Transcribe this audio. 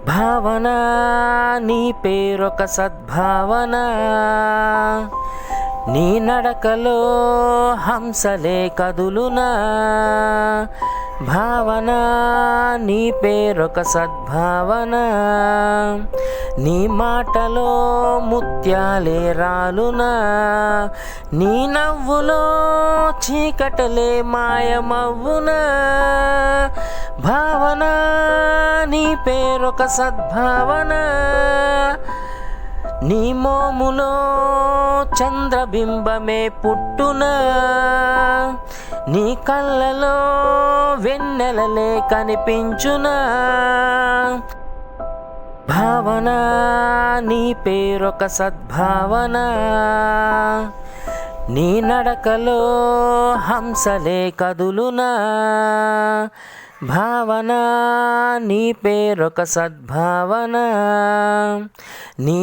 భావన నీ పేరొక సద్భావన, నీ నడకలో హంసలే కదులునా. భావన నీ పేరొక సద్భావన, నీ మాటలో ముత్యాలే రాలునా. నీ నవ్వులో చీకటలే మాయమవ్వునా. భావన నీ పేరొక సద్భావన, నీ మోములో చంద్రబింబమే పుట్టునా. నీ కళ్ళలో వెన్నెలలే కనిపించునా. భావన నీ పేరొక సద్భావన, నీ నడకలో హంసలే కదులునా. భావన నీ పేరొక సద్భావన, నీ